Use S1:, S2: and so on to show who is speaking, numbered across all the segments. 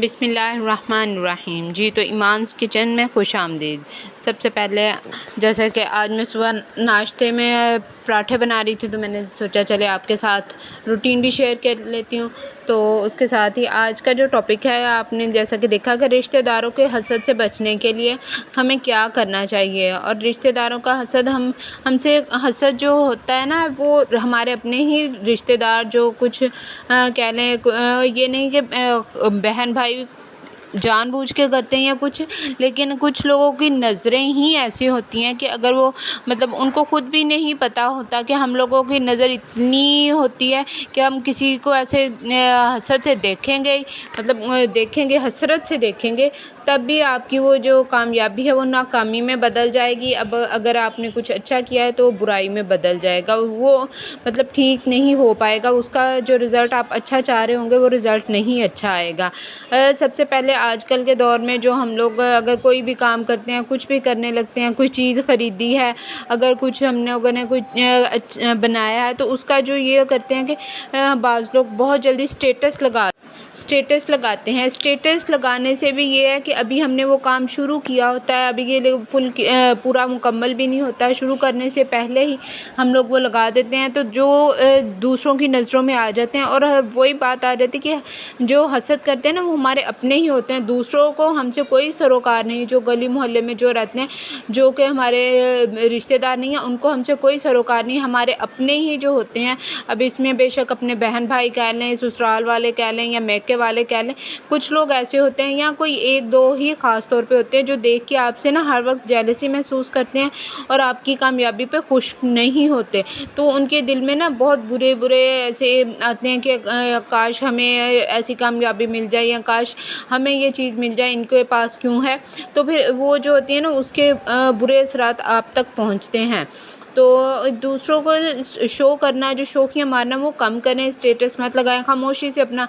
S1: بسم اللہ الرحمن الرحیم۔ جی تو ایمانس کچن میں خوش آمدید۔ سب سے پہلے جیسا کہ آج میں صبح ناشتے میں پراٹھے بنا رہی تھی تو میں نے سوچا چلے آپ کے ساتھ روٹین بھی شیئر کر لیتی ہوں۔ تو اس کے ساتھ ہی آج کا جو ٹاپک ہے، آپ نے جیسا کہ دیکھا کہ رشتہ داروں کے حسد سے بچنے کے لیے ہمیں کیا کرنا چاہیے، اور رشتہ داروں کا حسد ہم سے حسد جو ہوتا ہے نا، وہ ہمارے اپنے ہی رشتہ دار جو کچھ کہہ لیں، یہ نہیں کہ بہن بھائی جان بوجھ کے کرتے ہیں یا کچھ، لیکن کچھ لوگوں کی نظریں ہی ایسی ہوتی ہیں کہ اگر وہ ان کو خود بھی نہیں پتہ ہوتا کہ ہم لوگوں کی نظر اتنی ہوتی ہے کہ ہم کسی کو ایسے حسد سے دیکھیں گے، دیکھیں گے، حسرت سے دیکھیں گے، تب بھی آپ کی وہ جو کامیابی ہے وہ ناکامی میں بدل جائے گی۔ اب اگر آپ نے کچھ اچھا کیا ہے تو برائی میں بدل جائے گا، وہ ٹھیک نہیں ہو پائے گا، اس کا جو رزلٹ آپ اچھا چاہ رہے ہوں گے وہ رزلٹ نہیں اچھا آئے گا۔ سب سے پہلے آج کل کے دور میں جو ہم لوگ اگر کوئی بھی کام کرتے ہیں، کچھ بھی کرنے لگتے ہیں، کوئی چیز خریدی ہے، اگر کچھ ہم لوگوں نے کچھ بنایا ہے تو اس کا جو یہ کرتے ہیں کہ بعض لوگ بہت جلدی اسٹیٹس لگاتے ہیں۔ اسٹیٹس لگانے سے بھی یہ ہے کہ ابھی ہم نے وہ کام شروع کیا ہوتا ہے، ابھی یہ پورا مکمل بھی نہیں ہوتا ہے، شروع کرنے سے پہلے ہی ہم لوگ وہ لگا دیتے ہیں، تو جو دوسروں کی نظروں میں آ جاتے ہیں، اور وہی بات آ جاتی ہے کہ جو حسد کرتے ہیں نا وہ ہمارے اپنے ہی ہوتے ہیں، دوسروں کو ہم سے کوئی سروکار نہیں، جو گلی محلے میں جو رہتے ہیں، جو کہ ہمارے رشتہ دار نہیں ہیں، ان کو ہم سے کوئی سروکار نہیں، ہمارے اپنے ہی جو ہوتے ہیں۔ اب اس میں بے شک اپنے بہن بھائی کہہ لیں، سسرال والے کہہ لیں، یا میکے والے کہہ لیں، کچھ لوگ ایسے ہوتے ہیں یا کوئی ایک دو ہی خاص طور پہ ہوتے ہیں جو دیکھ کے آپ سے نا ہر وقت جیلسی محسوس کرتے ہیں اور آپ کی کامیابی پہ خوش نہیں ہوتے، تو ان کے دل میں نا بہت برے ایسے آتے ہیں کہ کاش ہمیں ایسی کامیابی مل جائے، یا کاش ہمیں یہ چیز مل جائے، ان کے پاس کیوں ہے، تو پھر وہ جو ہوتی ہے نا اس کے برے اثرات آپ تک پہنچتے ہیں۔ تو دوسروں کو شو کرنا، جو شوخیاں مارنا، وہ کم کریں، اسٹیٹس مت لگائیں، خاموشی سے اپنا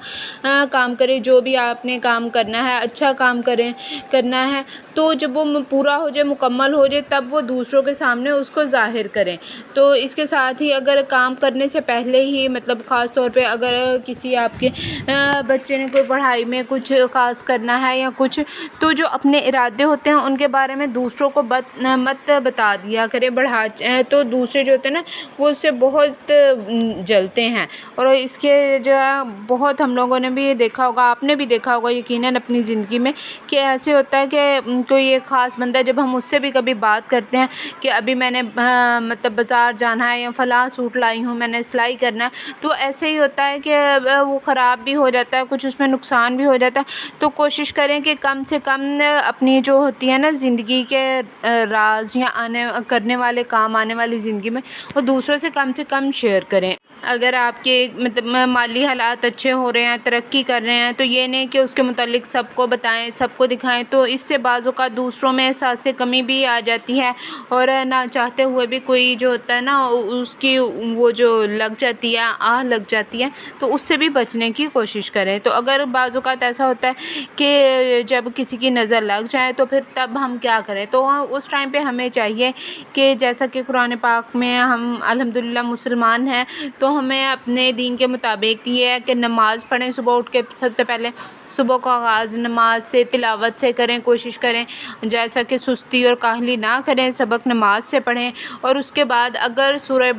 S1: کام کریں، جو بھی آپ نے کام کرنا ہے اچھا کام کرنا ہے، تو جب وہ پورا ہو جائے، مکمل ہو جائے، تب وہ دوسروں کے سامنے اس کو ظاہر کریں۔ تو اس کے ساتھ ہی اگر کام کرنے سے پہلے ہی خاص طور پہ اگر کسی آپ کے بچے نے کوئی پڑھائی میں کچھ خاص کرنا ہے یا کچھ، تو جو اپنے ارادے ہوتے ہیں ان کے بارے میں دوسروں کو مت بتا دیا کرے، تو دوسرے جو ہوتے ہیں نا وہ اس سے بہت جلتے ہیں، اور اس کے جو بہت ہم لوگوں نے بھی دیکھا ہوگا، آپ نے بھی دیکھا ہوگا یقیناً اپنی زندگی میں، کہ ایسے ہوتا ہے کہ کوئی ایک خاص بندہ، جب ہم اس سے بھی کبھی بات کرتے ہیں کہ ابھی میں نے بازار جانا ہے یا فلاں سوٹ لائی ہوں، میں نے سلائی کرنا ہے، تو ایسے ہی ہوتا ہے کہ وہ خراب بھی ہو جاتا ہے، کچھ اس میں نقصان بھی ہو جاتا ہے، تو کوشش کریں کہ کم سے کم اپنی جو ہوتی ہے نا زندگی کے راز یا کرنے والے کام آنے والی زندگی میں، وہ دوسروں سے کم شیئر کریں۔ اگر آپ کے مالی حالات اچھے ہو رہے ہیں، ترقی کر رہے ہیں، تو یہ نہیں کہ اس کے متعلق سب کو بتائیں، سب کو دکھائیں، تو اس سے بعض اوقات دوسروں میں احساس کمی بھی آ جاتی ہے، اور نہ چاہتے ہوئے بھی کوئی جو ہوتا ہے نا اس کی وہ جو لگ جاتی ہے، آہ لگ جاتی ہے، تو اس سے بھی بچنے کی کوشش کریں۔ تو اگر بعض اوقات ایسا ہوتا ہے کہ جب کسی کی نظر لگ جائے تو پھر تب ہم کیا کریں، تو اس ٹائم پہ ہمیں چاہیے کہ جیسا کہ قرآن پاک میں ہم الحمدللہ مسلمان ہیں، تو ہمیں اپنے دین کے مطابق یہ ہے کہ نماز پڑھیں، صبح اٹھ کے سب سے پہلے صبح کا آغاز نماز سے، تلاوت سے کریں، کوشش کریں جیسا کہ سستی اور کاہلی نہ کریں، سبق نماز سے پڑھیں، اور اس کے بعد اگر سورہ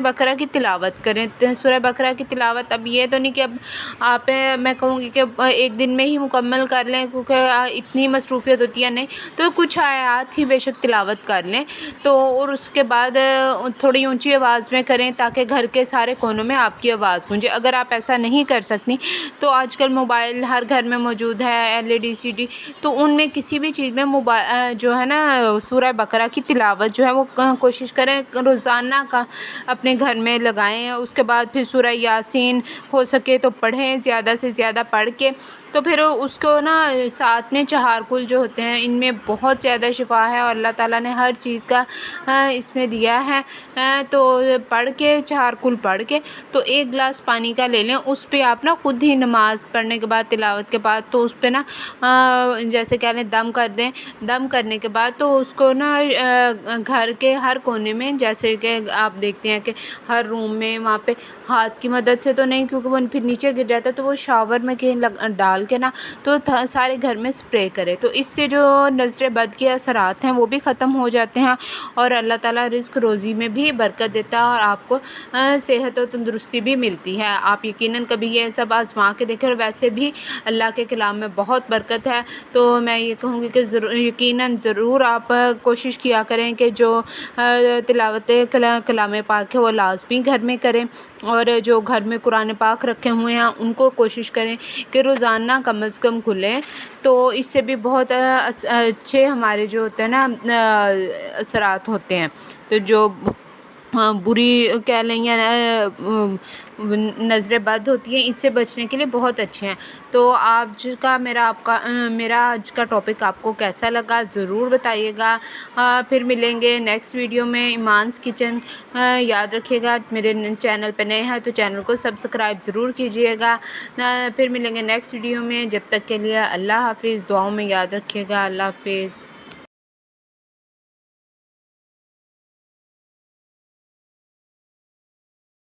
S1: بقرہ کی تلاوت کریں۔ سورہ بقرہ کی تلاوت اب یہ تو نہیں کہ اب میں کہوں گی کہ ایک دن میں ہی مکمل کر لیں، کیونکہ اتنی مصروفیت ہوتی ہے، نہیں تو کچھ آیات ہی بے شک تلاوت کر لیں، تو اور اس کے بعد تھوڑی اونچی آواز میں کریں تاکہ گھر کے سارے کونوں میں آپ کی آواز گونجے۔ اگر آپ ایسا نہیں کر سکتی تو آج کل موبائل ہر گھر میں موجود ہے، LED CD، تو ان میں کسی بھی چیز میں جو ہے نا سورہ بقرہ کی تلاوت جو ہے وہ کوشش کریں روزانہ کا اپنے گھر میں لگائیں۔ اس کے بعد پھر سورہ یاسین ہو سکے تو پڑھیں، زیادہ سے زیادہ پڑھ کے، تو پھر اس کو نا ساتھ میں چہار کل جو ہوتے ہیں، ان میں بہت زیادہ شفا ہے، اور اللہ تعالیٰ نے ہر چیز کا اس میں دیا ہے، تو پڑھ کے چہار کل پڑھ کے تو ایک گلاس پانی کا لے لیں، اس پہ آپ نا خود ہی نماز پڑھنے کے بعد، تلاوت کے بعد، تو اس پہ نا جیسے کہہ لیں دم کر دیں، دم کرنے کے بعد تو اس کو نا گھر کے ہر کونے میں، جیسے کہ آپ دیکھتے ہیں کہ ہر روم میں وہاں پہ ہاتھ کی مدد سے تو نہیں، کیونکہ وہ پھر نیچے گر جاتا ہے، تو وہ شاور میں کہیں ڈال ڈال کے نا تو سارے گھر میں اسپرے کرے، تو اس سے جو نظر بد کے اثرات ہیں وہ بھی ختم ہو جاتے ہیں، اور اللہ تعالیٰ رزق روزی میں بھی برکت دیتا ہے، اور آپ کو صحت و تندرستی بھی ملتی ہے۔ آپ یقیناً کبھی یہ سب آزما کے دیکھیں، اور ویسے بھی اللہ کے کلام میں بہت برکت ہے، تو میں یہ کہوں گی کہ یقیناً ضرور آپ کوشش کیا کریں کہ جو تلاوت کلام پاک ہے وہ لازمی گھر میں کریں، اور جو گھر میں قرآن پاک رکھے ہوئے ہیں ان کو کوشش کریں کہ روزانہ کم از کم کھلیں، تو اس سے بھی بہت اچھے ہمارے جو ہوتے ہیں نا اثرات ہوتے ہیں۔ تو جو بری کہہ لیں یا نظر بد ہوتی ہیں، اس سے بچنے کے لیے بہت اچھے ہیں۔ تو آج کا میرا آج کا ٹاپک آپ کو کیسا لگا ضرور بتائیے گا۔ پھر ملیں گے نیکسٹ ویڈیو میں ایمانس کچن۔ یاد رکھیے گا میرے چینل پہ نئے ہیں تو چینل کو سبسکرائب ضرور کیجیے گا۔ پھر ملیں گے نیکسٹ ویڈیو میں، جب تک کے لیے اللہ حافظ، دعاؤں میں یاد رکھیے گا۔ اللہ حافظ۔